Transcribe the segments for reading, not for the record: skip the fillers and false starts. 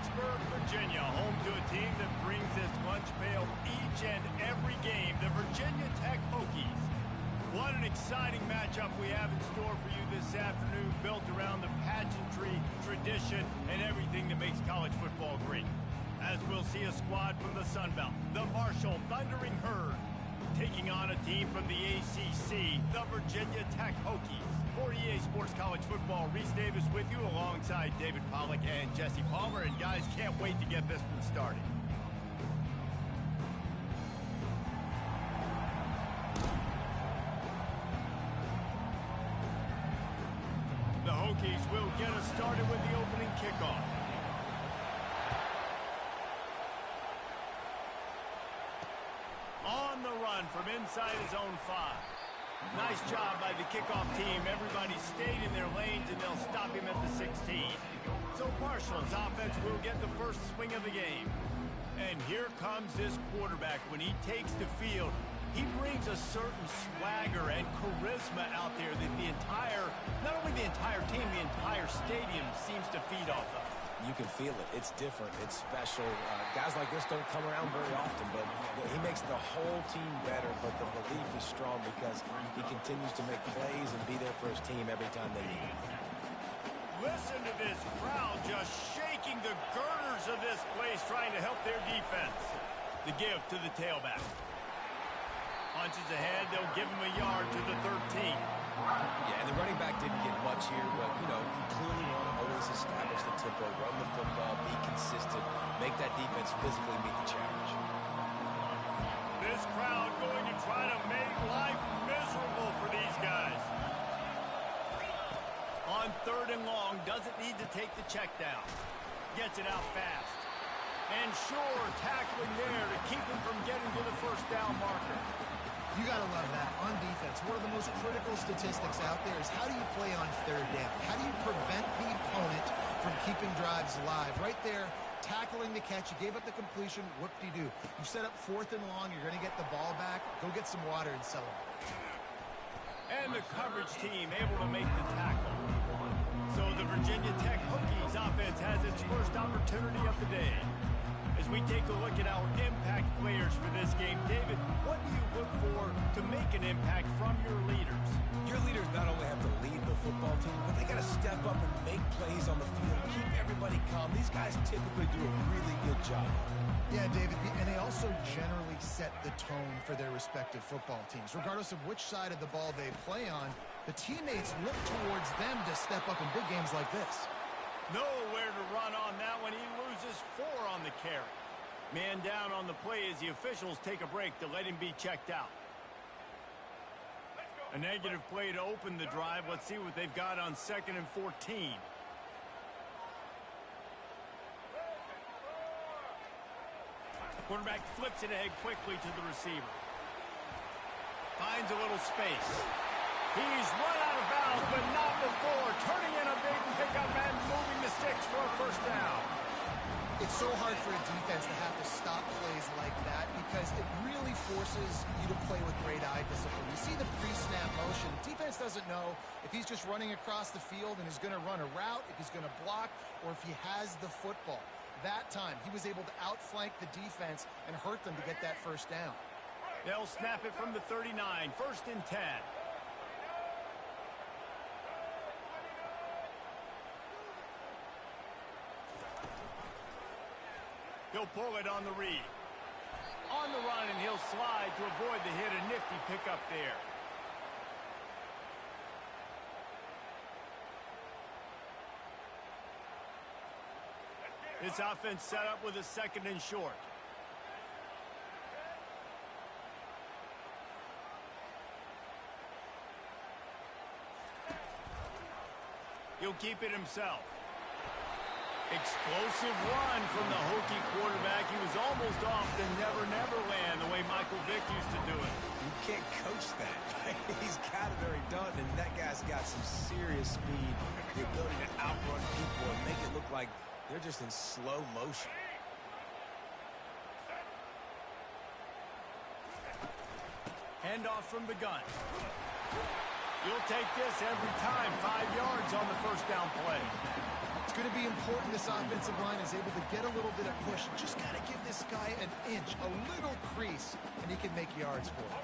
Lynchburg, Virginia, home to a team that brings this lunch pail each and every game, the Virginia Tech Hokies. What an exciting matchup we have in store for you this afternoon, built around the pageantry, tradition, and everything that makes college football great. As we'll see a squad from the Sun Belt, the Marshall Thundering Herd, taking on a team from the ACC, the Virginia Tech Hokies. For EA Sports College Football, Reese Davis with you alongside David Pollack and Jesse Palmer. And guys, can't wait to get this one started. The Hokies will get us started with the opening kickoff. On the run from inside his own 5. Nice job by the kickoff team. Everybody stayed in their lanes, and they'll stop him at the 16. So Marshall's offense will get the first swing of the game. And here comes this quarterback. When he takes the field, he brings a certain swagger and charisma out there that not only the entire team, the entire stadium seems to feed off of. You can feel it. It's different. It's special. Guys like this don't come around very often, but he makes the whole team better. But the belief is strong because he continues to make plays and be there for his team every time they need him. Listen to this crowd just shaking the girders of this place, trying to help their defense. The give to the tailback. Punches ahead. They'll give him a yard to the 13. Yeah, and the running back didn't get much here, but, you know, you clearly want to always establish the tempo, run the football, be consistent, make that defense physically meet the challenge. This crowd going to try to make life miserable for these guys. On 3rd and long, doesn't need to take the check down. Gets it out fast. And sure, tackling there to keep him from getting to the first down marker. You got to love that. On defense, one of the most critical statistics out there is how do you play on 3rd down? How do you prevent the opponent from keeping drives alive? Right there, tackling the catch. You gave up the completion. What do? You set up 4th and long. You're going to get the ball back. Go get some water and celebrate. And the coverage team able to make the tackle. So the Virginia Tech Hokies offense has its first opportunity of the day. As we take a look at our impact players for this game, David, what do you look for to make an impact from your leaders? Your leaders not only have to lead the football team, but they got to step up and make plays on the field, keep everybody calm. These guys typically do a really good job. Yeah, David, and they also generally set the tone for their respective football teams. Regardless of which side of the ball they play on, the teammates look towards them to step up in big games like this. Nowhere to run on that one. He loses 4 on the carry. Man down on the play as the officials take a break to let him be checked out. A negative play to open the drive. Let's see what they've got on 2nd and 14. Quarterback flips it ahead quickly to the receiver. Finds a little space. He's run out of bounds, but not before. Turning in a big pickup and moving the sticks for a first down. It's so hard for a defense to have to stop plays like that because it really forces you to play with great eye discipline. You see the pre-snap motion. Defense doesn't know if he's just running across the field and is going to run a route, if he's going to block, or if he has the football. That time, he was able to outflank the defense and hurt them to get that first down. They'll snap it from the 39, 1st and 10. He'll pull it on the read. On the run, and he'll slide to avoid the hit. A nifty pickup there. This offense set up with a 2nd and short. He'll keep it himself. Explosive run from the Hokie quarterback. He was almost off the never land, the way Michael Vick used to do it. You can't coach that. He's got it already done, and that guy's got some serious speed, the ability to outrun people and make it look like they're just in slow motion. Handoff from the gun. You'll take this every time. 5 yards on the first down play. It's going to be important this offensive line is able to get a little bit of push. Just got to give this guy an inch, a little crease, and he can make yards for it.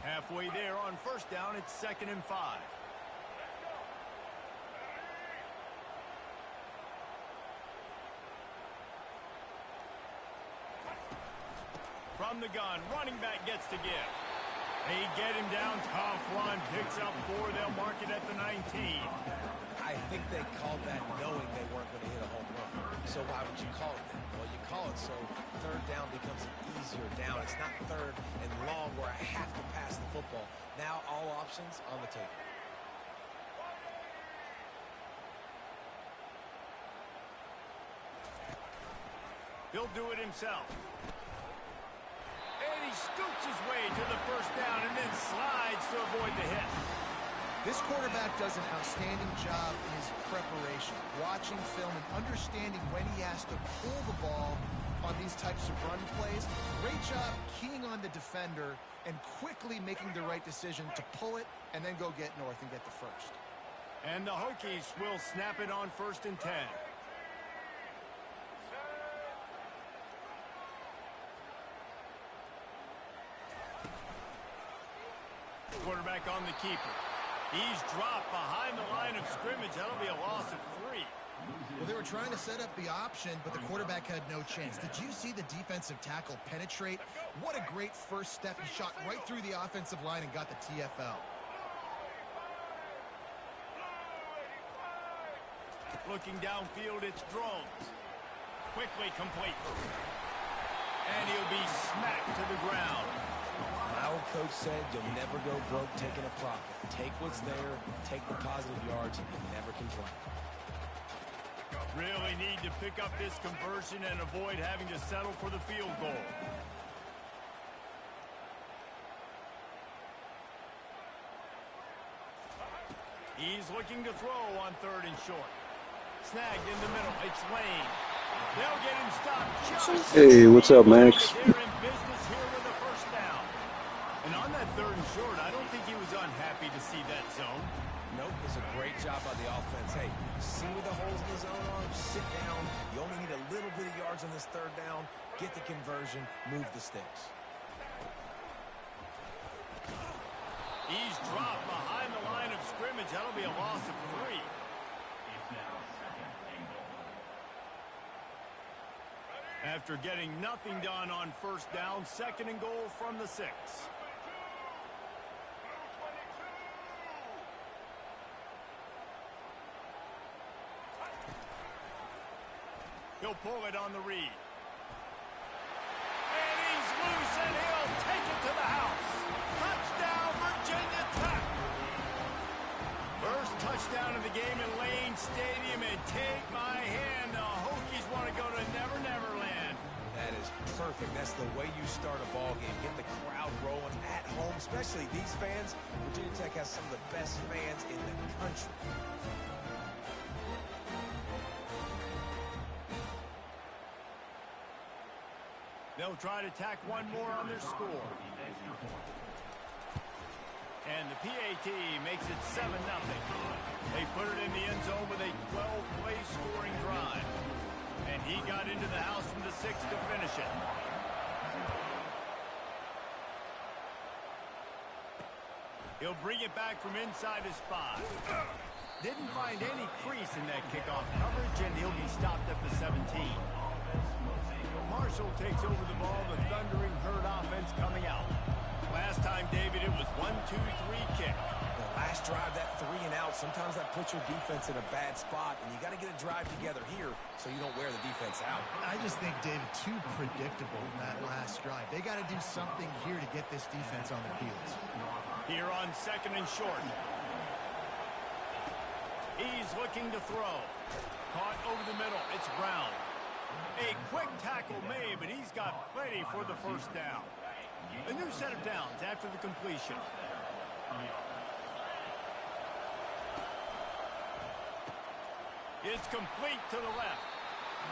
Halfway there on first down, it's 2nd and 5. From the gun, running back gets to give. They get him down. Tough one, picks up 4. They'll mark it at the 19. I think they called that knowing they weren't going to hit a home run. So why would you call it that? Well, you call it so third down becomes an easier down. It's not third and long where I have to pass the football. Now all options on the table. He'll do it himself. And he scoots his way to the first down and then slides to avoid the hit. This quarterback does an outstanding job in his preparation, watching film and understanding when he has to pull the ball on these types of run plays. Great job keying on the defender and quickly making the right decision to pull it and then go get north and get the first. And the Hokies will snap it on 1st and 10. Quarterback on the keeper. He's dropped behind the line of scrimmage. That'll be a loss of 3. Well, they were trying to set up the option, but the quarterback had no chance. Did you see the defensive tackle penetrate? What a great first step. He shot right through the offensive line and got the TFL. Looking downfield, it's Drones. Quickly complete. And he'll be smacked to the ground. My old coach said you'll never go broke taking a profit. Take what's there, take the positive yards, and never complain. Really need to pick up this conversion and avoid having to settle for the field goal. He's looking to throw on 3rd and short. Snagged in the middle. It's Lane. They'll get him stopped. Hey, what's up, Max? They're in business here with a first down. And on that 3rd and short, I don't think he was unhappy to see that zone. Nope, it's a great job by the offense. Hey, see where the holes in the zone are? Sit down. You only need a little bit of yards on this 3rd down. Get the conversion. Move the sticks. He's dropped behind the line of scrimmage. That'll be a loss of 3. After getting nothing done on first down, 2nd and goal from the 6. He'll pull it on the read. And he's loose, and he'll take it to the house. Touchdown, Virginia Tech. First touchdown of the game in Lane Stadium, and take my hand, the Hokies want to go to Never Never Land. That is perfect. That's the way you start a ball game. Get the crowd rolling at home, especially these fans. Virginia Tech has some of the best fans in the country. They'll try to tack one more on their score. And the PAT makes it 7-0. They put it in the end zone with a 12-play scoring drive. And he got into the house from the 6 to finish it. He'll bring it back from inside his 5. Didn't find any crease in that kickoff coverage, and he'll be stopped at the 17. Marshall takes over the ball, the Thundering Herd offense coming out. Last time, David, it was 1-2-3 kick. The last drive, that 3 and out, sometimes that puts your defense in a bad spot, and you got to get a drive together here so you don't wear the defense out. I just think, David, too predictable in that last drive. They got to do something here to get this defense on their heels. Here on 2nd and short. He's looking to throw. Caught over the middle. It's Brown. A quick tackle made, but he's got plenty for the first down. A new set of downs after the completion. It's complete to the left.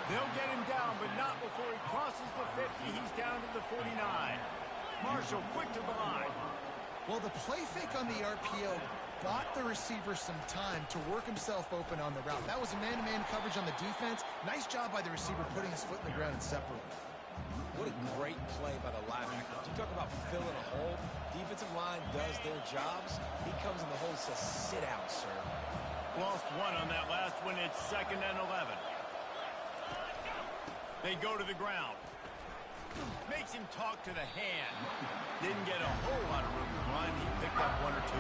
They'll get him down, but not before he crosses the 50. He's down to the 49. Marshall quick to the line. Well, the play fake on the RPO bought the receiver some time to work himself open on the route. That was a man-to-man coverage on the defense. Nice job by the receiver putting his foot in the ground and separating. What a great play by the linebacker. You talk about filling a hole. Defensive line does their jobs. He comes in the hole and says, sit out, sir. Lost one on that last one. It's 2nd and 11. They go to the ground. Makes him talk to the hand. Didn't get a whole lot of room to run. He picked up 1 or 2.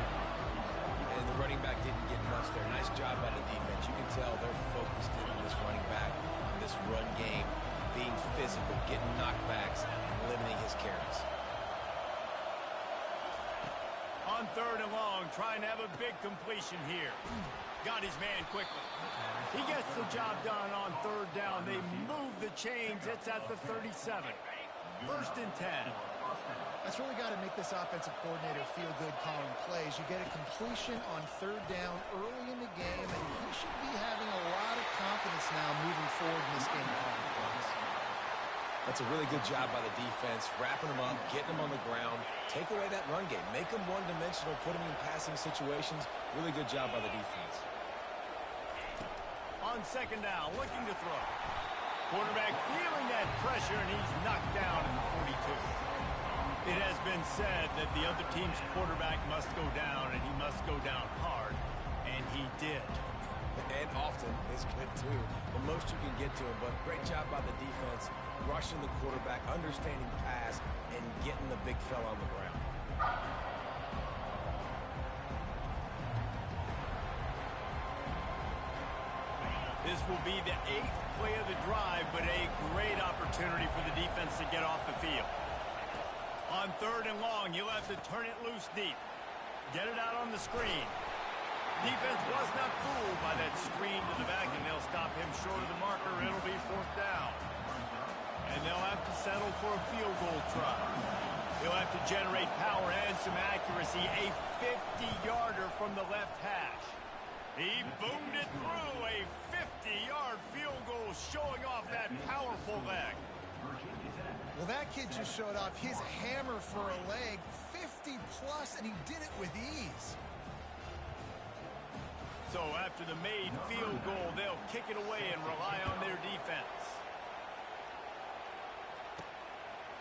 And the running back didn't get much there. Nice job by the defense. You can tell they're focused in on this running back, on this run game, being physical, getting knockbacks, and limiting his carries. On 3rd and long, trying to have a big completion here. Got his man quickly. He gets the job done on 3rd down. They move the chains. It's at the 37. 1st and 10. That's really got to make this offensive coordinator feel good calling plays. You get a completion on 3rd down early in the game, and he should be having a lot of confidence now moving forward in this game. That's a really good job by the defense, wrapping them up, getting them on the ground, take away that run game, make them one-dimensional, put them in passing situations. Really good job by the defense. On 2nd down, looking to throw. Quarterback feeling that pressure, and he's knocked down in the 42. It has been said that the other team's quarterback must go down, and he must go down hard, and he did. And often is good, too. The most you can get to him, but great job by the defense, rushing the quarterback, understanding pass, and getting the big fella on the ground. This will be the 8th play of the drive, but a great opportunity for the defense to get off the field. On 3rd and long, you'll have to turn it loose deep. Get it out on the screen. Defense was not fooled by that screen to the back, and they'll stop him short of the marker. It'll be 4th down. And they'll have to settle for a field goal try. He'll have to generate power and some accuracy. A 50-yarder from the left hash. He boomed it through. A 50-yard field goal showing off that powerful leg. Well, that kid just showed off his hammer for a leg, 50-plus, and he did it with ease. So after the made field goal, they'll kick it away and rely on their defense.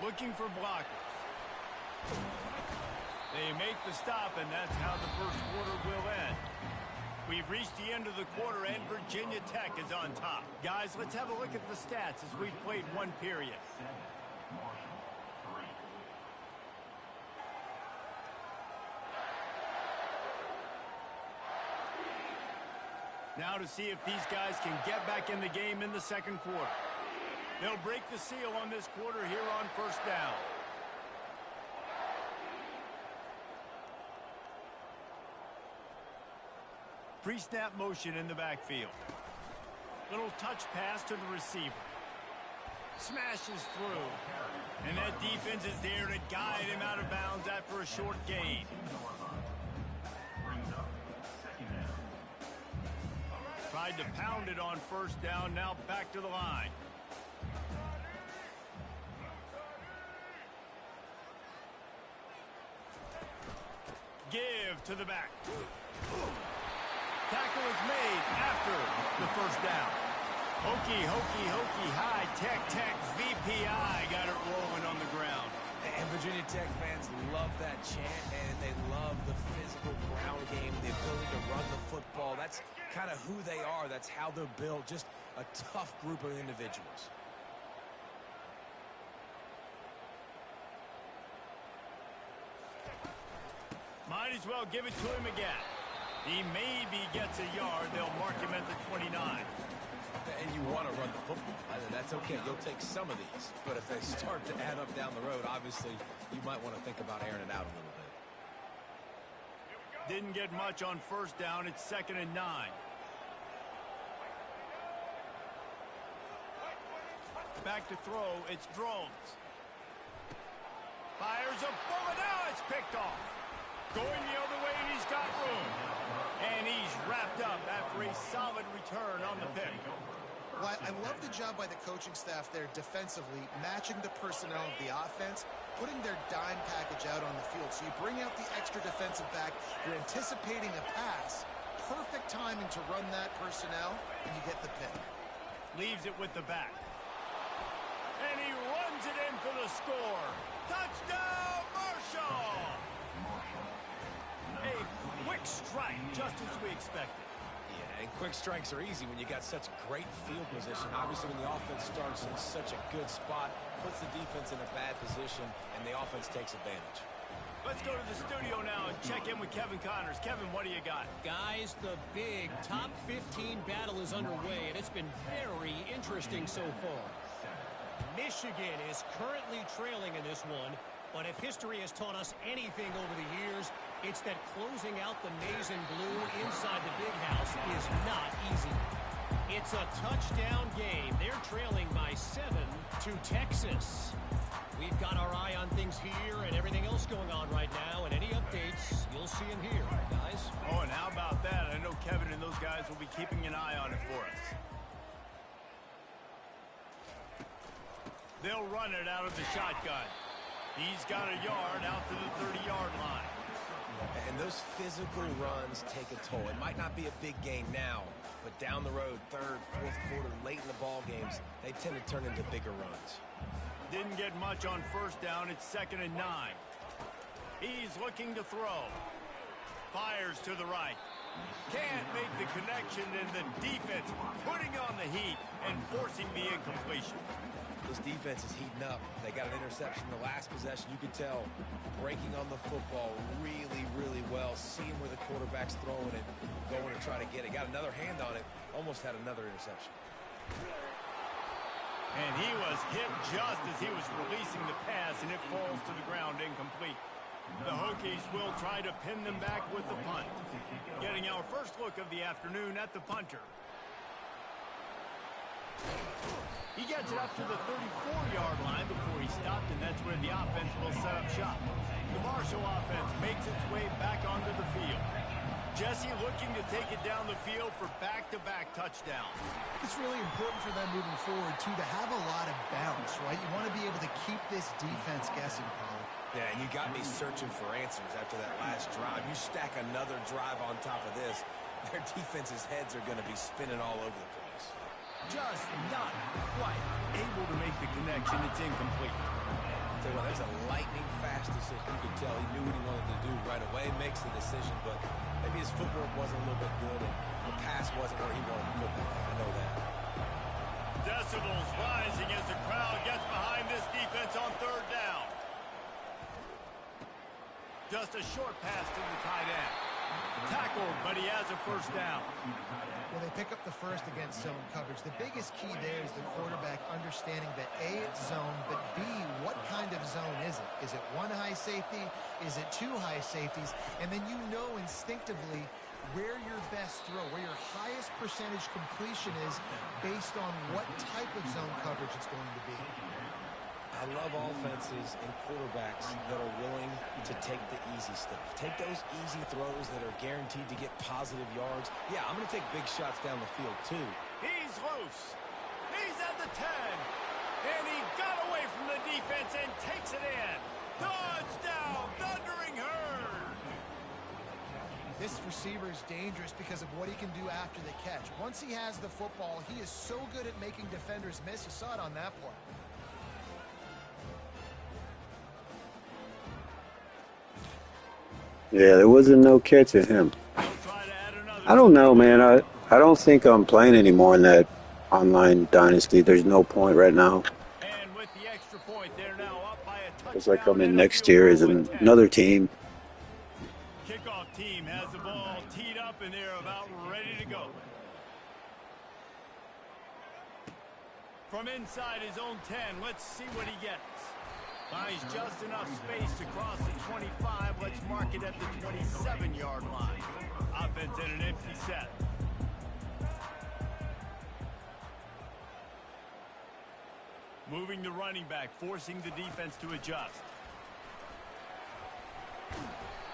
Looking for blockers. They make the stop, and that's how the first quarter will end. We've reached the end of the quarter, and Virginia Tech is on top. Guys, let's have a look at the stats as we've played one period. Now to see if these guys can get back in the game in the second quarter. They'll break the seal on this quarter here on 1st down. Pre-snap motion in the backfield. Little touch pass to the receiver. Smashes through. And that defense is there to guide him out of bounds after a short gain. Tried to pound it on 1st down, now back to the line. Give to the back. Tackle is made after the 1st down. Hokey, hokey, hokey, high, tech, VPI got it rolling on the ground. And Virginia Tech fans love that chant, and they love the physical ground game, the ability to run the football. That's kind of who they are. That's how they're built. Just a tough group of individuals. Might as well give it to him again. He maybe gets a yard. They'll mark him at the 29. And you want to run the football. That's okay. You'll take some of these. But if they start to add up down the road, obviously, you might want to think about airing it out a little bit. Didn't get much on 1st down. It's 2nd and 9. Back to throw. It's Drones. Fires a bullet. Now it's picked off. Going the other way, and he's got room. And he's wrapped up after a solid return on the pick. Well, I love the job by the coaching staff there defensively, matching the personnel of the offense. putting their dime package out on the field. So you bring out the extra defensive back. You're anticipating a pass. Perfect timing to run that personnel, and you get the pick. Leaves it with the back. And he runs it in for the score. Touchdown, Marshall! A quick strike, just as we expected. Yeah, and quick strikes are easy when you got such great field position. Obviously, when the offense starts in such a good spot, puts the defense in a bad position, and the offense takes advantage. Let's go to the studio now and check in with Kevin Connors. Kevin, what do you got? Guys, the big top 15 battle is underway, and it's been very interesting so far. Michigan is currently trailing in this one, but if history has taught us anything over the years, it's that closing out the maize and blue inside the big house is not easy. It's a touchdown game. They're trailing by 7 to Texas. We've got our eye on things here and everything else going on right now, and any updates, you'll see them here, guys. Oh, and how about that? I know Kevin and those guys will be keeping an eye on it for us. They'll run it out of the shotgun. He's got a yard out to the 30-yard line. And those physical runs take a toll. It might not be a big gain now, but down the road, third, fourth quarter, late in the ball games, they tend to turn into bigger runs. Didn't get much on first down. It's 2nd and 9. He's looking to throw. Fires to the right. Can't make the connection, and the defense putting on the heat and forcing the incompletion. This defense is heating up. They got an interception in the last possession. You could tell breaking on the football really, really well, seeing where the quarterback's throwing it, going to try to get it. Got another hand on it, almost had another interception. And he was hit just as he was releasing the pass, and it falls to the ground incomplete. The Hokies will try to pin them back with the punt. Getting our first look of the afternoon at the punter. He gets it up to the 34-yard line before he stopped, and that's where the offense will set up shop. The Marshall offense makes its way back onto the field. Jesse looking to take it down the field for back-to-back touchdowns. It's really important for them moving forward, too, to have a lot of bounce, right? You want to be able to keep this defense guessing, Paul. Yeah, and you got me searching for answers after that last drive. You stack another drive on top of this, their defense's heads are going to be spinning all over the place. Just not quite able to make the connection. It's incomplete. So there's a lightning-fast decision. You could tell he knew what he wanted to do right away, makes the decision, but maybe his footwork wasn't a little bit good, and the pass wasn't where he wanted to put that thing. I know that. Decibels rising as the crowd gets behind this defense on 3rd down. Just a short pass to the tight end. Tackled, but he has a first down. Well, they pick up the first against zone coverage. The biggest key there is the quarterback understanding that A, it's zone, but B, what kind of zone is it? Is it one high safety? Is it two high safeties? And then you know instinctively where your best throw, where your highest percentage completion is based on what type of zone coverage it's going to be. I love offenses and quarterbacks that are willing to take the easy stuff. Take those easy throws that are guaranteed to get positive yards. Yeah, I'm going to take big shots down the field, too. He's loose. He's at the 10. And he got away from the defense and takes it in. Touchdown, Thundering Herd. This receiver is dangerous because of what he can do after the catch. Once he has the football, he is so good at making defenders miss. You saw it on that play. Yeah, there wasn't no catching him. I don't know, man. I don't think I'm playing anymore in that online dynasty. There's no point right now. And with the extra point, they're now up by a touchdown. It's like I'm in next year as another team. Kickoff team has the ball teed up, and they're about ready to go. From inside his own 10, let's see what he gets. Finds just enough space to cross the 25. Let's mark it at the 27-yard line. Offense in an empty set. Moving the running back, forcing the defense to adjust.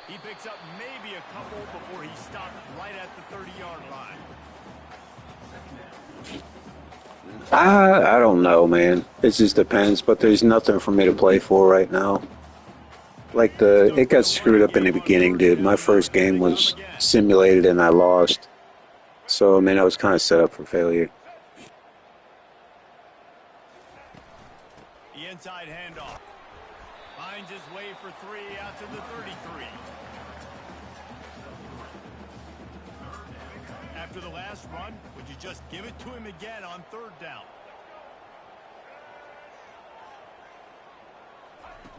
He picks up maybe a couple before he stopped right at the 30-yard line. I don't know, man. It just depends, but there's nothing for me to play for right now. Like it got screwed up in the beginning, dude. My first game was simulated and I lost. So, I mean, I was kind of set up for failure. The inside handoff. Finds his way for 3 out to the 33. After the last run, would you just give it to him again on 3rd down?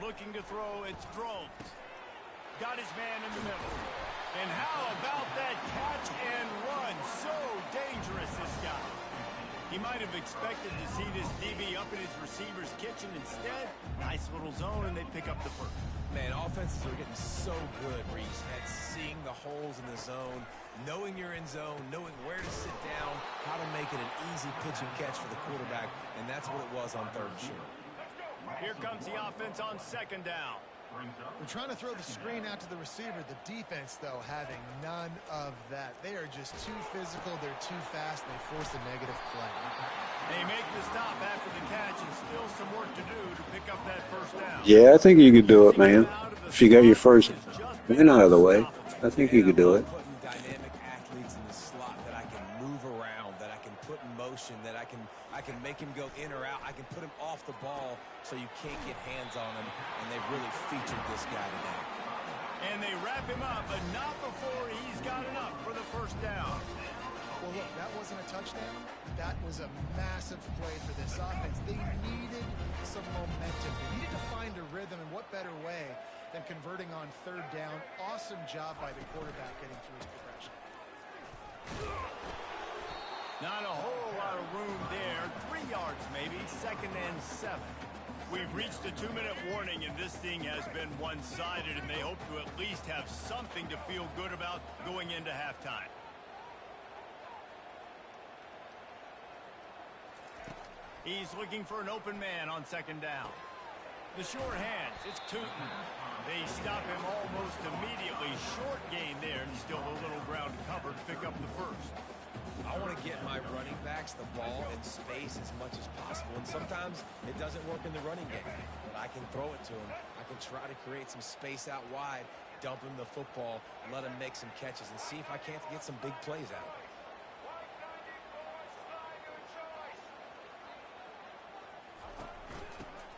Looking to throw, it's Drones. Got his man in the middle. And how about that catch and run? So dangerous, this guy. He might have expected to see this DB up in his receiver's kitchen. Instead, nice little zone, and they pick up the first. Man, offenses are getting so good, Reese, at seeing the holes in the zone, knowing you're in zone, knowing where to sit down, how to make it an easy pitch and catch for the quarterback, and that's what it was on 3rd and short. Here comes the offense on 2nd down. We're trying to throw the screen out to the receiver. The defense, though, having none of that. They are just too physical. They're too fast. They force a negative play. They make the stop after the catch, and still some work to do to pick up that 1st down. Yeah, I think you could do it, man. If you got your first win out of the way, I think you could do it. Putting dynamic athletes in the slot that I can move around, that I can put in motion, that I can make him go in or out. I can put him off the ball so you can't get hands on him, and they've really featured this guy today. And they wrap him up, but not before he's got enough for the 1st down. Well, look, that wasn't a touchdown. That was a massive play for this offense. They needed some momentum. They needed to find a rhythm, and what better way than converting on 3rd down. Awesome job by the quarterback getting through his progression. Not a whole lot of room there. 3 yards maybe, 2nd and 7. We've reached the 2-minute warning, and this thing has been one-sided, and they hope to at least have something to feel good about going into halftime. He's looking for an open man on 2nd down. The short hands, it's Tootin. They stop him almost immediately. Short gain there, and still a little ground to cover to pick up the 1st. I want to get my running backs the ball in space as much as possible, and sometimes it doesn't work in the running game, but I can throw it to him. I can try to create some space out wide, dump him the football, let him make some catches, and see if I can't get some big plays out of it.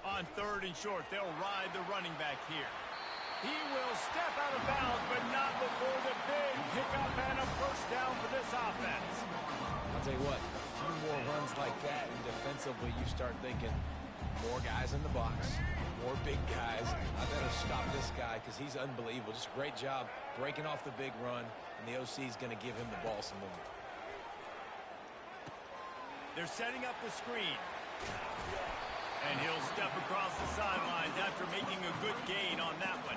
On 3rd and short, they'll ride the running back here. He will step out of bounds, but not before the big pickup and a 1st down for this offense. I'll tell you what, a few more runs like that, and defensively you start thinking more guys in the box, more big guys. I better stop this guy because he's unbelievable. Just a great job breaking off the big run, and the OC is going to give him the ball some more. They're setting up the screen. And he'll step across the sidelines after making a good gain on that one.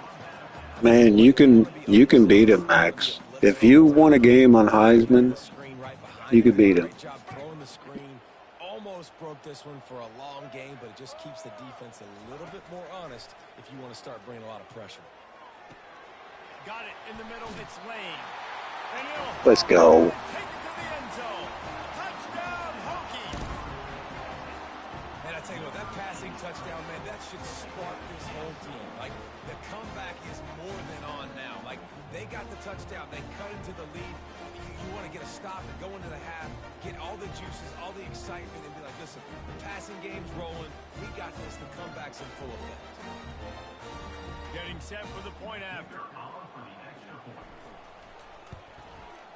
Man, you can beat him, Max. If you won a game on Heisman, you could beat him. Great job throwing the screen. Almost broke this one for a long game, but it just keeps the defense a little bit more honest if you want to start bringing a lot of pressure. Got it in the middle. It's Lane. And Let's go. take it to the end zone. Touchdown, Hokies. And I tell you what, that passing touchdown, man, that should spark this whole team. Like, the comeback is more than on now. Like, they got the touchdown. They cut into the lead. You want to get a stop and go into the half, get all the juices, all the excitement, and be like, listen, the passing game's rolling. We got this. The comeback's in full effect. Getting set for the point after.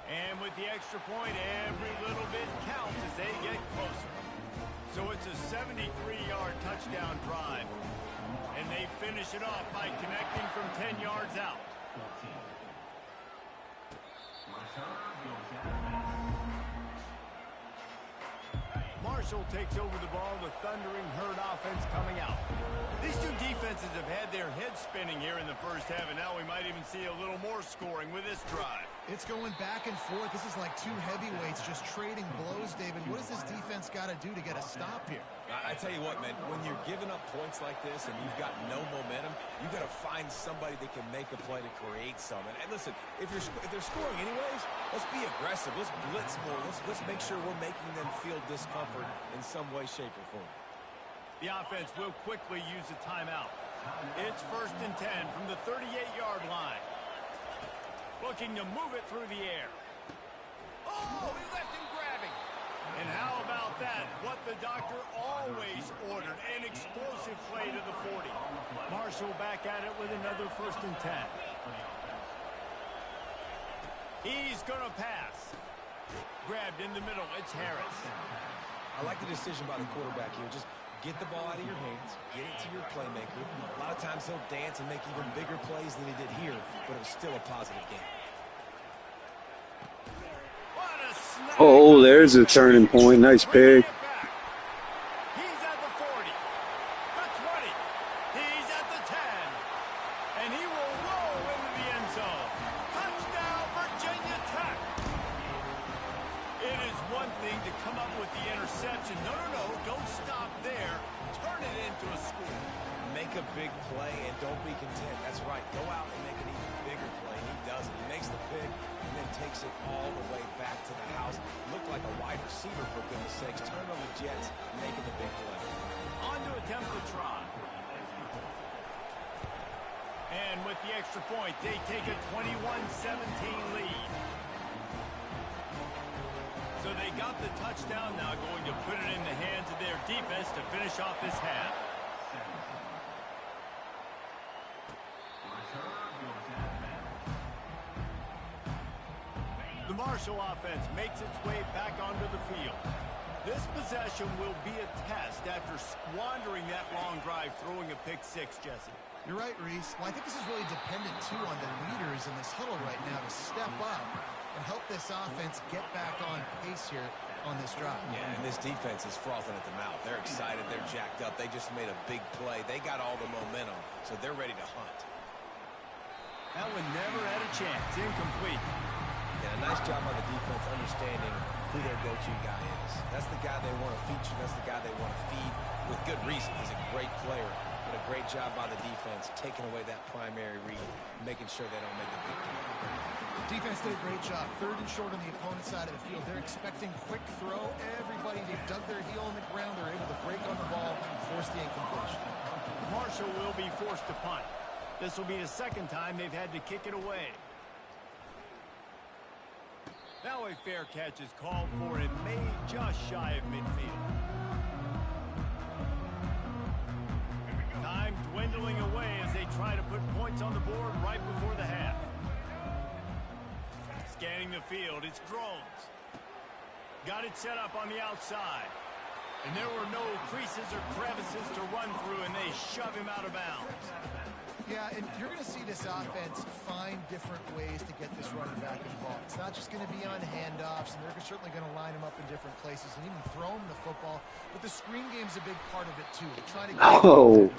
And with the extra point, every little bit counts as they get closer. So it's a 73-yard touchdown drive. And they finish it off by connecting from 10 yards out. Marshall takes over the ball, the thundering herd offense coming out. These two defenses have had their heads spinning here in the first half, and now we might even see a little more scoring with this drive. It's going back and forth. This is like two heavyweights just trading blows, David. What does this defense got to do to get a stop here? I tell you what, man, when you're giving up points like this and you've got no momentum, you got to find somebody that can make a play to create some. And listen, if they're scoring anyways, let's be aggressive. Let's blitz more. Let's make sure we're making them feel discomfort in some way, shape, or form. The offense will quickly use a timeout. It's 1st and 10 from the 38-yard line. Looking to move it through the air. Oh, he left him grabbing. And how about that? What the doctor always ordered, an explosive play to the 40. Marshall back at it with another 1st and 10. He's going to pass. Grabbed in the middle. It's Harris. I like the decision by the quarterback here. Just get the ball out of your hands, get it to your playmaker. A lot of times he'll dance and make even bigger plays than he did here, but it was still a positive game. Oh, there's a turning point. Nice pick. He's at the 40, the 20. He's at the 10. And he will roll into the end zone. Touchdown, Virginia Tech. It is one thing to come up with the interception. No, don't stop there. Turn it into a score. Make a big play and don't be content. That's right. Go out and make an even bigger play. He does it. He makes the pick and then takes it all the way back to the house. Looked like a wide receiver, for goodness sakes. Turn on the Jets, making the big play. On to attempt the try. And with the extra point, they take a 21-17 lead. So they got the touchdown, now going to put it in the hands of their defense to finish off this half. The Marshall offense makes its way back onto the field. This possession will be a test after squandering that long drive, throwing a pick six, Jesse. You're right, Reese. Well, I think this is really dependent, too, on the leaders in this huddle right now to step up and help this offense get back on pace here on this drive. Yeah, and this defense is frothing at the mouth. They're excited. They're jacked up. They just made a big play. They got all the momentum, so they're ready to hunt. That one never had a chance. Incomplete. Yeah, a nice job by the defense understanding who their go-to guy is. That's the guy they want to feature. That's the guy they want to feed with good reason. He's a great player, but a great job by the defense taking away that primary read, making sure they don't make a big play. Defense did a great job. 3rd and short on the opponent's side of the field. They're expecting quick throw. Everybody, they dug their heel in the ground. They're able to break on the ball and force the incompletion. Marshall will be forced to punt. This will be the 2nd time they've had to kick it away. Now a fair catch is called for and made just shy of midfield. Time dwindling away as they try to put points on the board right before the half. Scanning the field, it's Drones. Got it set up on the outside. And there were no creases or crevices to run through, and they shove him out of bounds. Yeah, and you're going to see this offense find different ways to get this running back involved. It's not just going to be on handoffs, and they're certainly going to line him up in different places and even throw him the football. But the screen game's a big part of it, too. They're trying to Oh,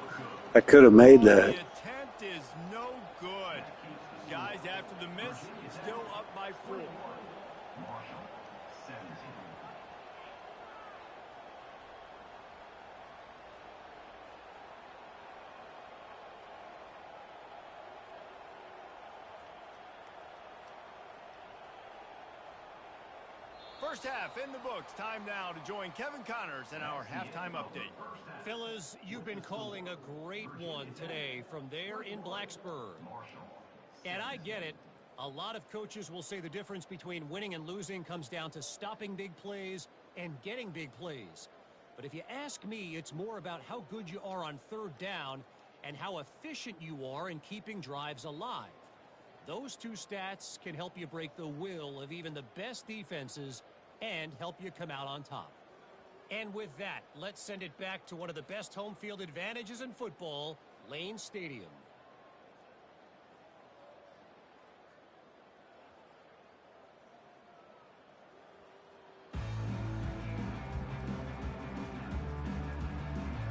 I could have made that. The attempt is no good. Guys, after the miss, still up by 4. First half in the books. Time now to join Kevin Connors in our halftime update. Fellas, you've been calling a great one today from there in Blacksburg. And I get it. A lot of coaches will say the difference between winning and losing comes down to stopping big plays and getting big plays. But if you ask me, it's more about how good you are on 3rd down and how efficient you are in keeping drives alive. Those two stats can help you break the will of even the best defenses and help you come out on top. And with that, let's send it back to one of the best home field advantages in football, Lane Stadium.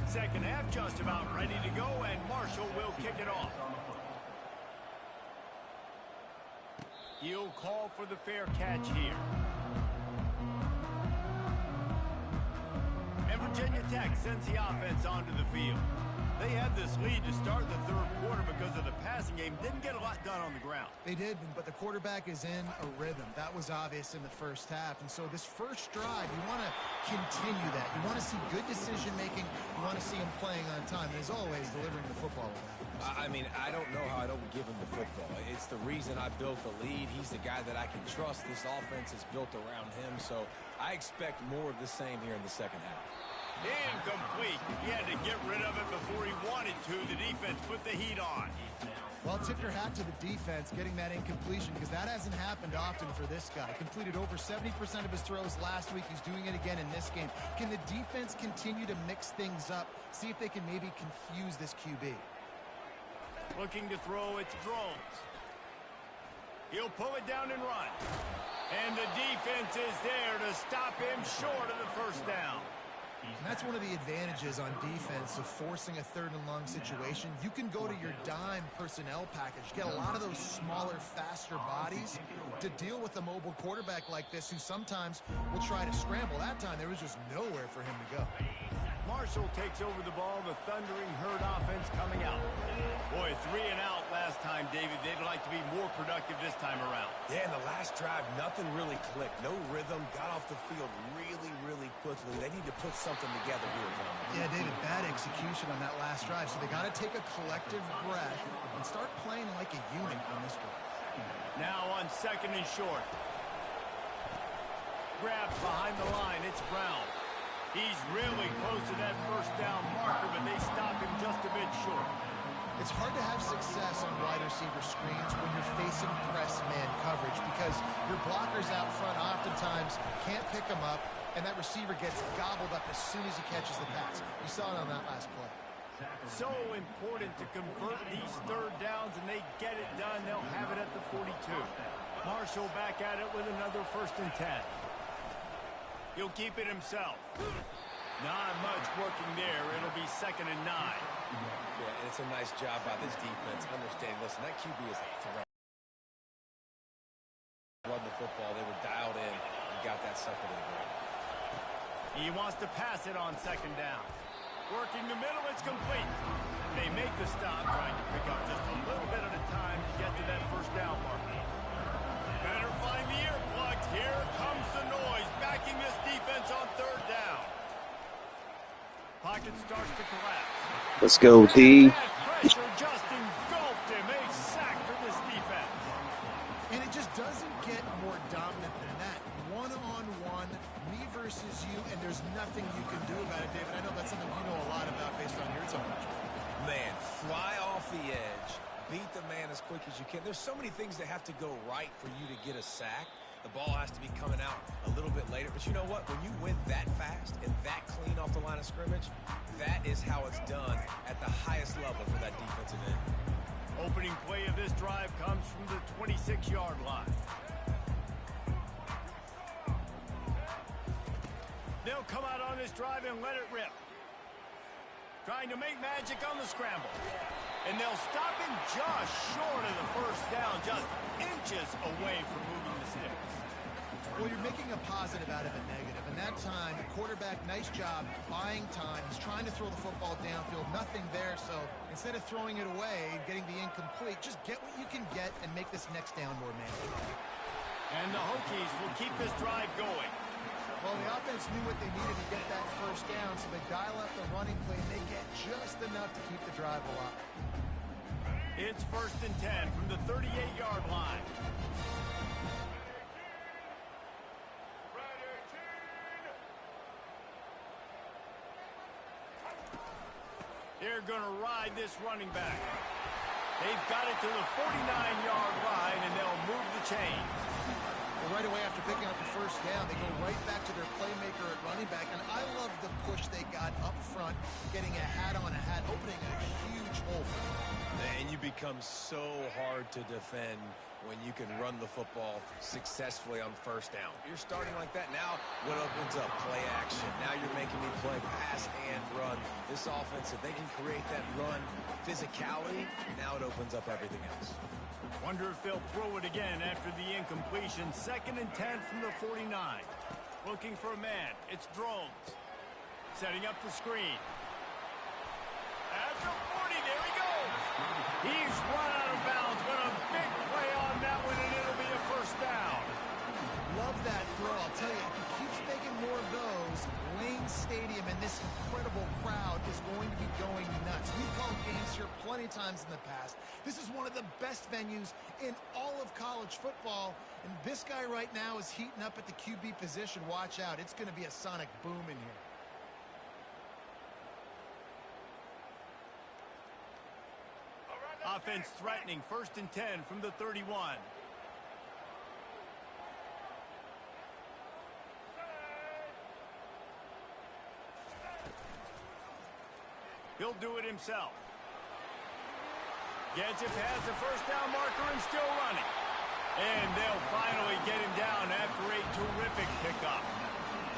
Second half just about ready to go, and Marshall will kick it off. He'll call for the fair catch here. And Virginia Tech sends the offense onto the field. They had this lead to start the third quarter because of the passing game. Didn't get a lot done on the ground. They did, but the quarterback is in a rhythm. That was obvious in the first half. And so this first drive, you want to continue that. You want to see good decision-making. You want to see him playing on time. And as always, delivering the football. I mean, I don't know how I don't give him the football. It's the reason I built the lead. He's the guy that I can trust. This offense is built around him. So I expect more of the same here in the second half. Incomplete. He had to get rid of it before he wanted to. The defense put the heat on. Well, tip your hat to the defense getting that incompletion because that hasn't happened often for this guy. Completed over 70% of his throws last week. He's doing it again in this game. Can the defense continue to mix things up? See if they can maybe confuse this QB. Looking to throw, it's drones. He'll pull it down and run. And the defense is there to stop him short of the first down. And that's one of the advantages on defense of forcing a third and long situation. You can go to your dime personnel package. Get a lot of those smaller, faster bodies to deal with a mobile quarterback like this who sometimes will try to scramble. That time there was just nowhere for him to go. Marshall takes over the ball. The Thundering Herd offense coming out. Boy, 3 and out last time, David. They'd like to be more productive this time around. Yeah, in the last drive, nothing really clicked. No rhythm. Got off the field really, really quickly. They need to put something together here, Tom. Yeah, David, bad execution on that last drive. So they got to take a collective breath and start playing like a unit on this one. Now on second and short. Grabbed behind the line. It's Brown. He's really close to that first down marker, but they stop him just a bit short. It's hard to have success on wide receiver screens when you're facing press man coverage because your blockers out front oftentimes can't pick them up, and that receiver gets gobbled up as soon as he catches the pass. You saw it on that last play. So important to convert these third downs, and they get it done. They'll have it at the 42. Marshall back at it with another 1st and 10. He'll keep it himself. Not much working there. It'll be 2nd and 9. Yeah, and it's a nice job by this defense. Understand, listen, that QB is a threat. Run the football. They were dialed in and got that sucker to the ground. He wants to pass it on 2nd down. Working the middle, it's complete. They make the stop, trying to pick up just a little bit at a time to get to that first down marker. Better find the earplugs. Here comes the noise, backing this defense on 3rd down. Pocket starts to collapse. Let's go, D. Pressure just engulfed him. A sack for this defense. And it just doesn't get more dominant than that. One-on-one, me versus you, and there's nothing you can do about it, David. I know that's something you know a lot about based on your time. Man, fly off the edge. Beat the man as quick as you can. There's so many things that have to go right for you to get a sack. The ball has to be coming out a little bit later. But you know what? When you win that fast and that clean off the line of scrimmage, that is how it's done at the highest level for that defensive end. Opening play of this drive comes from the 26-yard line. They'll come out on this drive and let it rip. Trying to make magic on the scramble. And they'll stop him just short of the first down, just inches away from moving the sticks. Well, you're making a positive out of a negative. And that time, the quarterback, nice job buying time. He's trying to throw the football downfield. Nothing there, so instead of throwing it away and getting the incomplete, just get what you can get and make this next down more manageable. And the Hokies will keep this drive going. Well, the offense knew what they needed to get that first down, so they dial up the running play, and they get just enough to keep the drive alive. It's 1st and 10 from the 38-yard line. They're going to ride this running back. They've got it to the 49-yard line, and they'll move the chains. Well, right away after picking up the first down, they go right back to their playmaker at running back. And I love the push they got up front, getting a hat on a hat, opening a huge hole for them. And you become so hard to defend when you can run the football successfully on first down. You're starting like that. Now what opens up? Play action. Now you're making me play pass and run. This offense, if they can create that run physicality, now it opens up everything else. Wonder if they'll throw it again after the incompletion. 2nd and 10 from the 49. Looking for a man. It's Drones. Setting up the screen. At the 40, there he goes. He's run out of bounds, but a big play on that one, and it'll be a first down. Love that throw. I'll tell you, if he keeps making more of those, Wayne Stadium and this incredible crowd is going to be going nuts. We've called games here plenty of times in the past. This is one of the best venues in all of college football, and this guy right now is heating up at the QB position. Watch out. It's going to be a sonic boom in here. Offense threatening. 1st and 10 from the 31. He'll do it himself. Gets it past the first down marker and still running. And they'll finally get him down after a terrific pickup.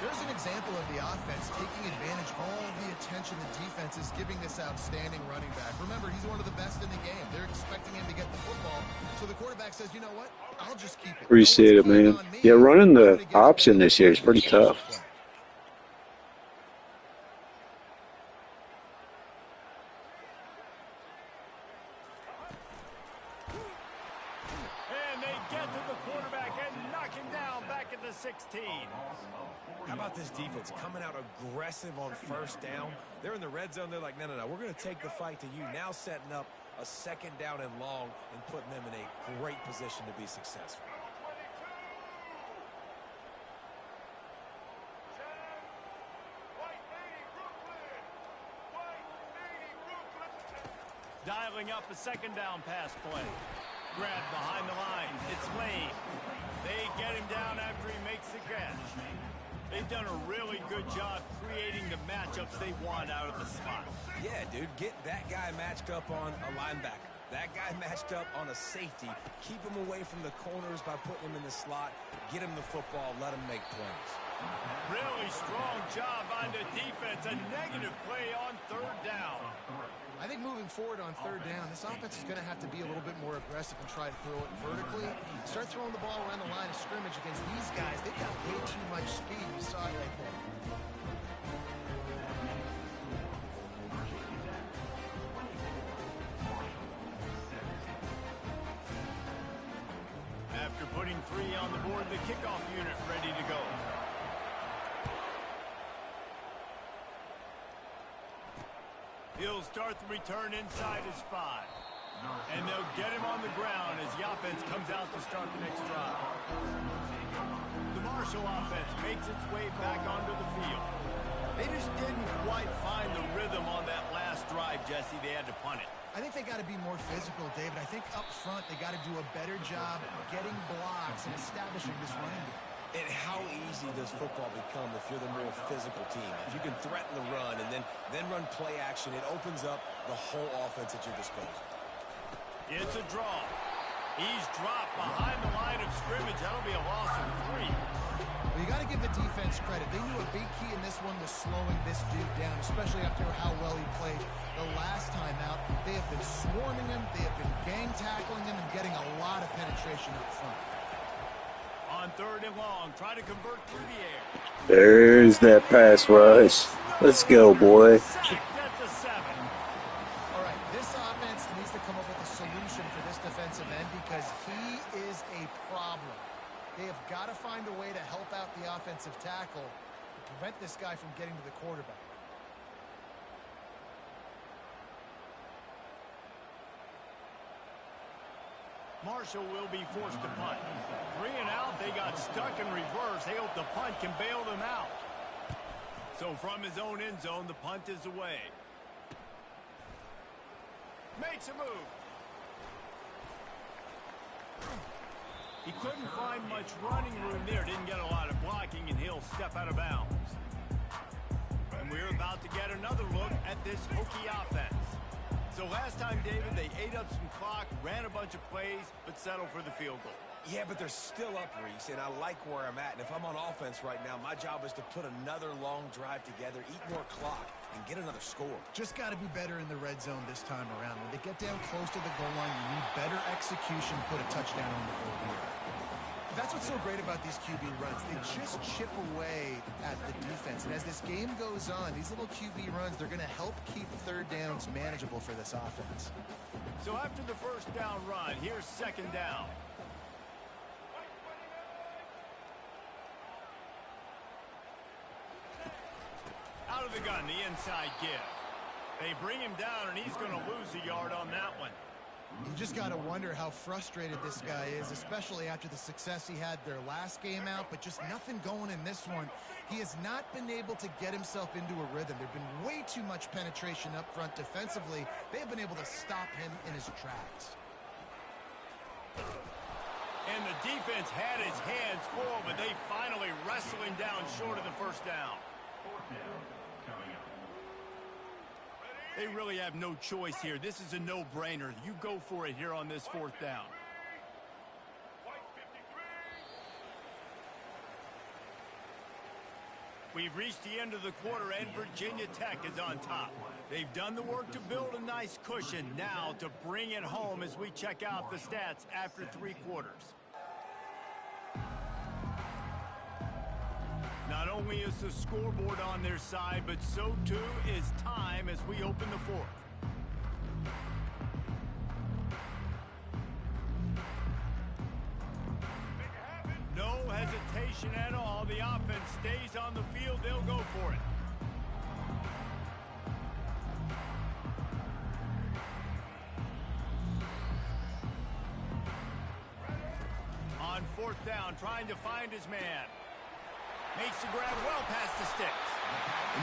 There's an example of the offense taking advantage of all the attention the defense is giving this outstanding running back. Remember, he's one of the best in the game. They're expecting him to get the football. So the quarterback says, you know what? I'll just keep it. Appreciate it, man. Yeah, running the option this year is pretty tough. And they get to the quarterback and knock him down back at the 16. How about this defense coming out aggressive on first down? They're in the red zone. They're like, no, we're going to take the fight to you. Now setting up a 2nd down and long and putting them in a great position to be successful. Dialing up a 2nd down pass play. Grab behind the line. It's Lane. They get him down after he makes the catch. They've done a really good job creating the matchups they want out of the slot. Yeah, dude, get that guy matched up on a linebacker. That guy matched up on a safety. Keep him away from the corners by putting him in the slot. Get him the football. Let him make plays. Really strong job by the defense. A negative play on 3rd down. I think moving forward on 3rd down, this offense is going to have to be a little bit more aggressive and try to throw it vertically. Start throwing the ball around the line of scrimmage against these guys. They've got way too much speed. You saw it right there. After putting 3 on the board, the kickoff unit ready to go. He'll start the return inside his 5. And they'll get him on the ground as the offense comes out to start the next drive. The Marshall offense makes its way back onto the field. They just didn't quite find the rhythm on that last drive, Jesse. They had to punt it. I think they got to be more physical, David. I think up front they got to do a better job getting blocks and establishing this running game. And how easy does football become if you're the more physical team? If you can threaten the run and then run play action, it opens up the whole offense at your disposal. It's a draw. He's dropped behind the line of scrimmage. That'll be a loss of 3. Well, you got to give the defense credit. They knew a big key in this one was slowing this dude down, especially after how well he played the last time out. They have been swarming him. They have been gang tackling him and getting a lot of penetration up front. On 3rd and long, try to convert through the air. There's that pass rush. Let's go, boy. Sacked at the 7. All right, this offense needs to come up with a solution for this defensive end because he is a problem. They have got to find a way to help out the offensive tackle to prevent this guy from getting to the quarterback. Marshall will be forced to punt. 3 and out, they got stuck in reverse. They hope the punt can bail them out. So from his own end zone, the punt is away. Makes a move. He couldn't find much running room there. Didn't get a lot of blocking, and he'll step out of bounds. And we're about to get another look at this Hokie offense. So last time, David, they ate up some clock, ran a bunch of plays, but settled for the field goal. Yeah, but they're still up, Reese, and I like where I'm at. And if I'm on offense right now, my job is to put another long drive together, eat more clock, and get another score. Just got to be better in the red zone this time around. When they get down close to the goal line, you need better execution to put a touchdown on the board here. That's what's so great about these QB runs. They just chip away at the defense. And as this game goes on, these little QB runs, they're going to help keep third downs manageable for this offense. So after the first down run, here's second down. Out of the gun, the inside give. They bring him down, and he's going to lose a yard on that one. You just got to wonder how frustrated this guy is, especially after the success he had their last game out, but just nothing going in this one. He has not been able to get himself into a rhythm. There's been way too much penetration up front defensively. They've been able to stop him in his tracks. And the defense had his hands full, but they finally wrestle him down short of the first down. They really have no choice here. This is a no-brainer. You go for it here on this fourth down. We've reached the end of the quarter, and Virginia Tech is on top. They've done the work to build a nice cushion. Now to bring it home as we check out the stats after 3 quarters. Not only is the scoreboard on their side, but so too is time as we open the fourth. No hesitation at all. The offense stays on the field. They'll go for it. On fourth down, trying to find his man. Makes the grab well past the sticks.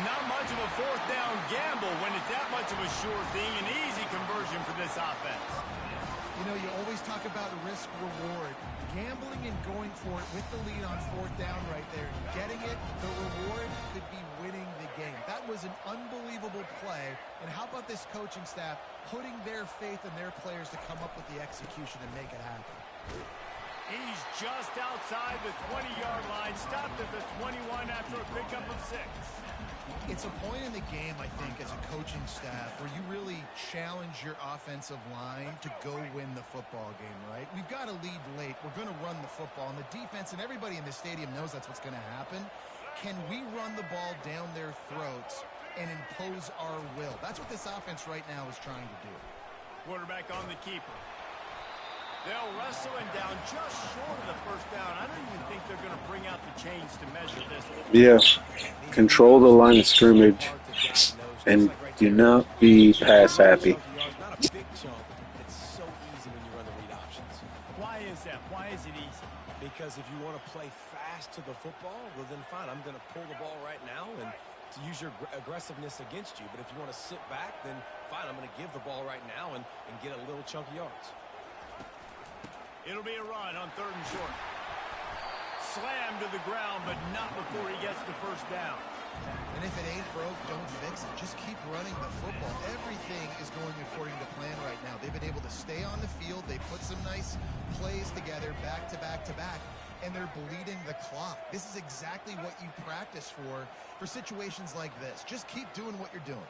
Not much of a fourth down gamble when it's that much of a sure thing. An easy conversion for this offense. You know, you always talk about risk-reward. Gambling and going for it with the lead on fourth down right there. Getting it, the reward could be winning the game. That was an unbelievable play. And how about this coaching staff putting their faith in their players to come up with the execution and make it happen? He's just outside the 20-yard line, stopped at the 21 after a pickup of 6. It's a point in the game, I think, as a coaching staff where you really challenge your offensive line to go win the football game, right? We've got to lead late. We're going to run the football. And the defense and everybody in the stadium knows that's what's going to happen. Can we run the ball down their throats and impose our will? That's what this offense right now is trying to do. Quarterback on the keeper. They'll wrestle him down just short of the first down. I don't even think they're going to bring out the chains to measure this. Yeah. Control the line of scrimmage and do not be pass happy. Not a big chunk. It's so easy when you run the read options. Why is that? Why is it easy? Because if you want to play fast to the football, well then fine, I'm going to pull the ball right now and to use your aggressiveness against you. But if you want to sit back, then fine, I'm going to give the ball right now and get a little chunk of yards. It'll be a run on 3rd and short. Slammed to the ground, but not before he gets the first down. And if it ain't broke, don't fix it. Just keep running the football. Everything is going according to plan right now. They've been able to stay on the field. They put some nice plays together back to back to back, and they're bleeding the clock. This is exactly what you practice for situations like this. Just keep doing what you're doing.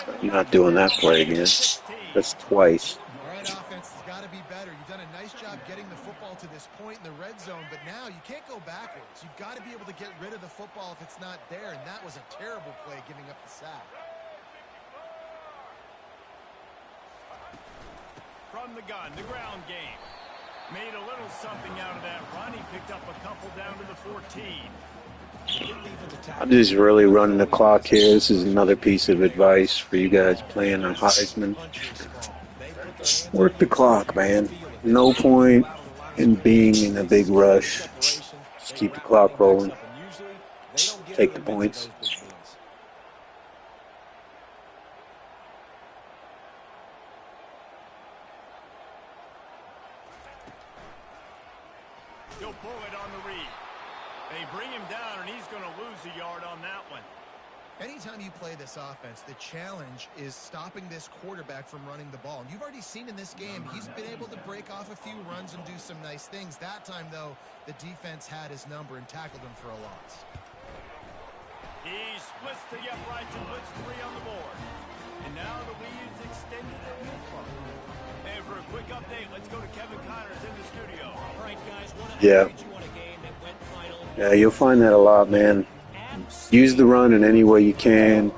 I'm not doing that play again. That's twice. All right, offense has got to be better. You've done a nice job getting the football to this point in the red zone, but now you can't go backwards. You've got to be able to get rid of the football if it's not there, and that was a terrible play giving up the sack. From the gun, the ground game. Made a little something out of that run. He picked up a couple down to the 14. I'm just really running the clock here. This is another piece of advice for you guys playing on Heisman. Work the clock, man. No point in being in a big rush. Just keep the clock rolling. Take the points. He'll pull it on the read. They bring him down, and he's going to lose a yard on that one. Anytime you play this offense, the challenge is stopping this quarterback from running the ball. And you've already seen in this game, he's been able to break off a few runs and do some nice things. That time, though, the defense had his number and tackled him for a loss. He splits the uprights and puts 3 on the board. And now the lead is extended a little. And for a quick update, let's go to Kevin Connors in the studio. All right, guys, Yeah. you on a game that went final. Yeah, you'll find that a lot, man. Use the run in any way you can.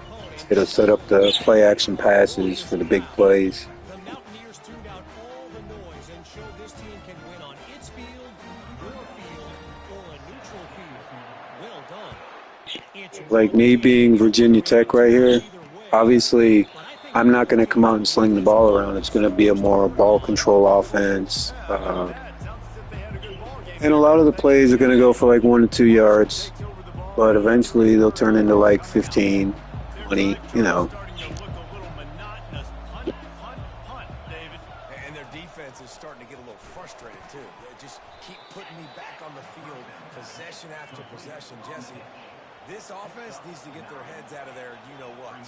It'll set up the play action passes for the big plays. The Mountaineers tuned out all the noise and showed this team can win on its field, your field, or a neutral field. Well done. It's Like me being Virginia Tech right here, obviously I'm not going to come out and sling the ball around. It's going to be a more ball control offense. And a lot of the plays are going to go for like 1 to 2 yards. But eventually they'll turn into like 15, 20, you know. And their defense is starting to get a little frustrated, too. They just keep putting me back on the field, possession after possession. Jesse, this offense needs to get their heads out of their you-know-what.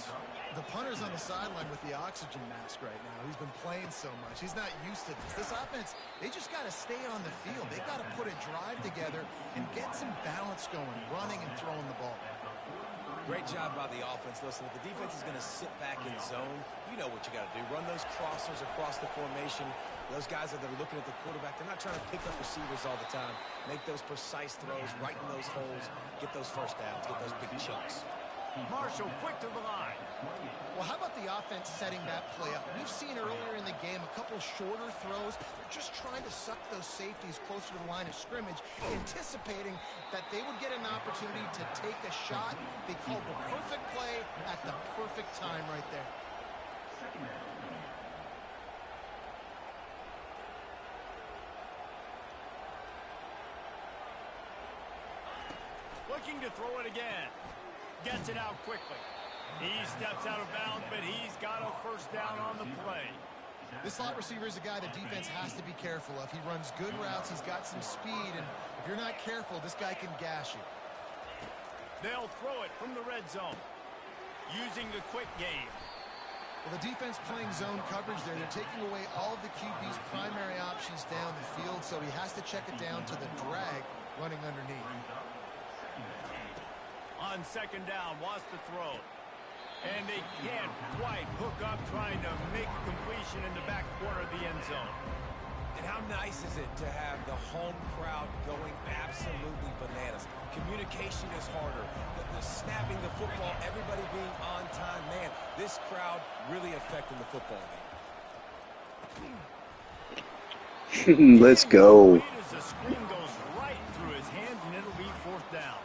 The punter's on the sideline with the oxygen mask right now. He's been playing so much. He's not used to this. This offense, they just got to stay on the field. They got to put a drive together and get some balance going, running and throwing the ball. Great job by the offense. Listen, if the defense is going to sit back in zone, you know what you got to do. Run those crossers across the formation. Those guys that are looking at the quarterback, they're not trying to pick up receivers all the time. Make those precise throws, right in those holes, get those first downs, get those big chunks. Marshall quick to the line. Well, how about the offense setting that play up? We've seen earlier in the game a couple shorter throws. They're just trying to suck those safeties closer to the line of scrimmage, anticipating that they would get an opportunity to take a shot. They called the perfect play at the perfect time right there. Looking to throw it again. Gets it out quickly. He steps out of bounds, but he's got a first down on the play. This slot receiver is a guy the defense has to be careful of. He runs good routes. He's got some speed, and if you're not careful, this guy can gash you. They'll throw it from the red zone, using the quick game. Well, the defense playing zone coverage there. They're taking away all of the QB's primary options down the field, so he has to check it down to the drag running underneath. On second down, wants to throw. And they can't quite hook up trying to make a completion in the back corner of the end zone. And how nice is it to have the home crowd going absolutely bananas? Communication is harder. The snapping the football, everybody being on time. Man, this crowd really affecting the football game. Let's go. The screen goes right through his hands, and it'll be fourth down.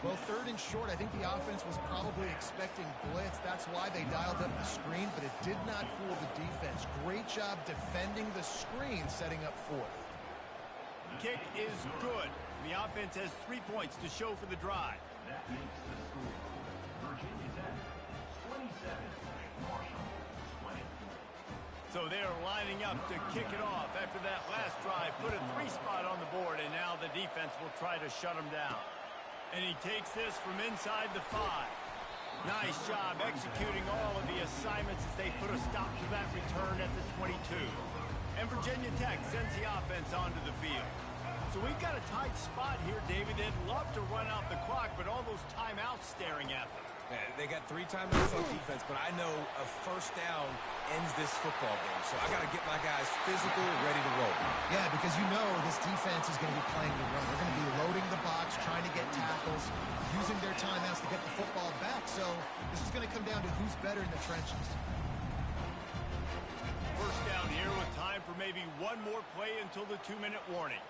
Well, third and short, I think the offense was probably expecting blitz. That's why they dialed up the screen, but it did not fool the defense. Great job defending the screen, setting up fourth. Kick is good. The offense has 3 points to show for the drive. So they're lining up to kick it off after that last drive. Put a 3 spot on the board, and now the defense will try to shut them down. And he takes this from inside the 5. Nice job executing all of the assignments as they put a stop to that return at the 22. And Virginia Tech sends the offense onto the field. So we've got a tight spot here, David. They'd love to run out the clock, but all those timeouts staring at them. They got 3 timeouts on defense, but I know a first down ends this football game. So I got to get my guys physical, ready to roll. Yeah, because you know this defense is going to be playing the run. They're going to be loading the box, trying to get tackles, using their timeouts to get the football back. So this is going to come down to who's better in the trenches. First down here with time for maybe one more play until the 2-minute warning.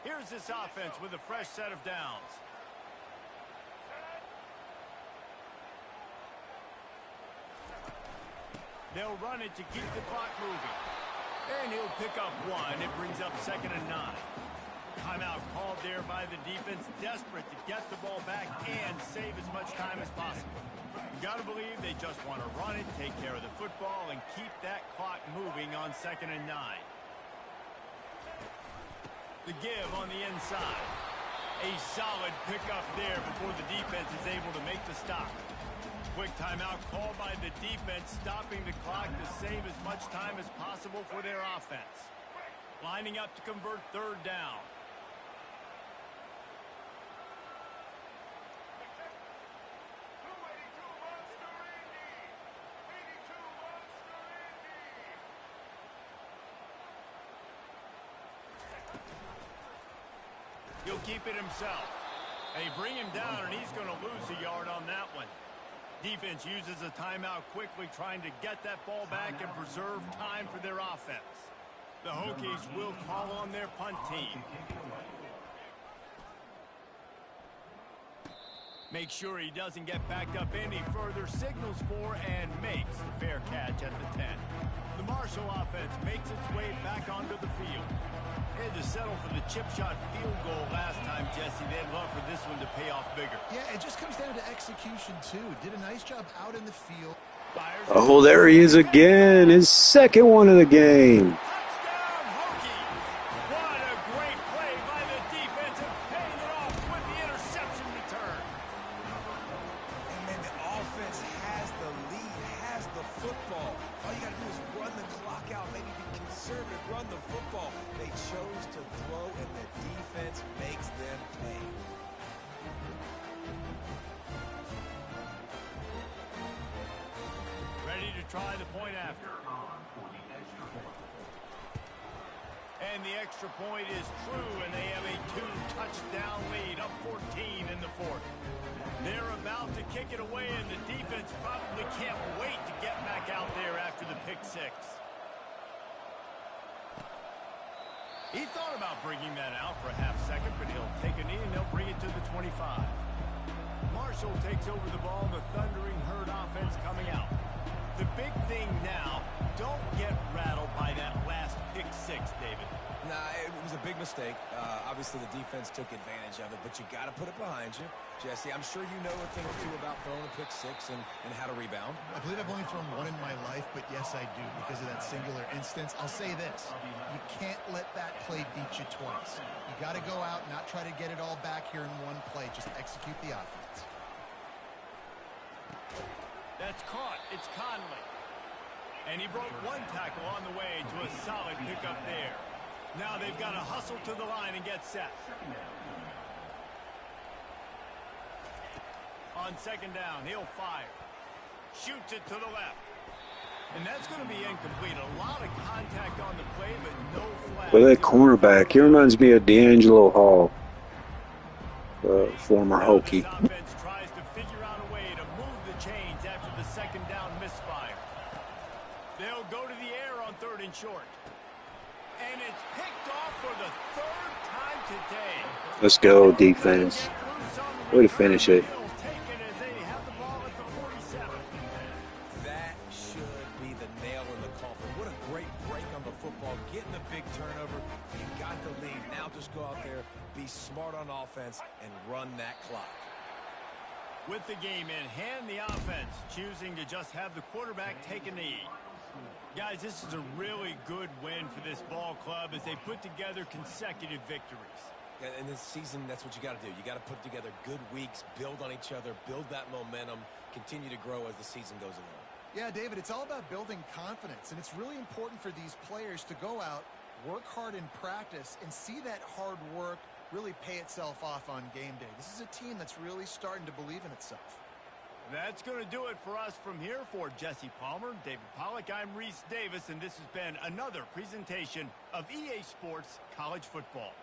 Here's this offense with a fresh set of downs. They'll run it to keep the clock moving. And he'll pick up 1. It brings up 2nd and 9. Timeout called there by the defense, desperate to get the ball back and save as much time as possible. You got to believe they just want to run it, take care of the football, and keep that clock moving on 2nd and 9. The give on the inside. A solid pickup there before the defense is able to make the stop. Quick timeout called by the defense, stopping the clock to save as much time as possible for their offense. Lining up to convert 3rd down. He'll keep it himself. They bring him down, and he's going to lose a yard on that one. Defense uses a timeout quickly, trying to get that ball back and preserve time for their offense. The Hokies will call on their punt team. Make sure he doesn't get backed up any further, signals for and makes the fair catch at the 10. The Marshall offense makes its way back onto the field. They had to settle for the chip shot field goal last time, Jesse. They'd love for this one to pay off bigger. Yeah, it just comes down to execution, too. Did a nice job out in the field. Oh, there he is again. His 2nd one of the game. Touchdown, Hokies! What a great play by the defense and paying it off with the interception return. And man, the offense has the lead, has the football. All you got to do is run the clock out, maybe be conservative, run the football. They chose to throw, and the defense makes them pay. Ready to try the point after. And the extra point is true, and they have a 2-touchdown lead, up 14 in the 4th. They're about to kick it away, and the defense probably can't wait to get back out there after the pick 6. He thought about bringing that out for a half second, but he'll take a knee and they'll bring it to the 25. Marshall takes over the ball, the thundering herd offense coming out. The big thing now, don't get rattled by that last pick 6, David. Nah, it was a big mistake. Obviously, the defense took advantage of it, but you got to put it behind you. Jesse, I'm sure you know a thing or two about throwing a pick 6 and how to rebound. I believe I've only thrown one in my life, but yes, I do because of that singular instance. I'll say this. You can't let that play beat you twice. You got to go out, not try to get it all back here in one play. Just execute the offense. That's caught. It's Conley. And he broke one tackle on the way to a solid pickup there. Now they've got to hustle to the line and get set. On 2nd down, he'll fire. Shoots it to the left. And that's going to be incomplete. A lot of contact on the play, but no flag. Well, that cornerback, he reminds me of D'Angelo Hall, former Hokie. This offense tries to figure out a way to move the chains after the 2nd down misfire. They'll go to the air on 3rd and short. And it's picked off for the 3rd time today. Let's go, defense. Way to finish it. That should be the nail in the coffin. What a great break on the football. Getting the big turnover. You got the lead. Now just go out there, be smart on offense, and run that clock. With the game in hand, the offense choosing to just have the quarterback take a knee. Guys, this is a really good win for this ball club as they put together consecutive victories. Yeah, in this season, that's what you got to do. You got to put together good weeks, build on each other, build that momentum, continue to grow as the season goes along. Yeah, David, it's all about building confidence, and it's really important for these players to go out, work hard in practice, and see that hard work really pay itself off on game day. This is a team that's really starting to believe in itself. That's going to do it for us from here. For Jesse Palmer, David Pollack, I'm Reese Davis, and this has been another presentation of EA Sports College Football.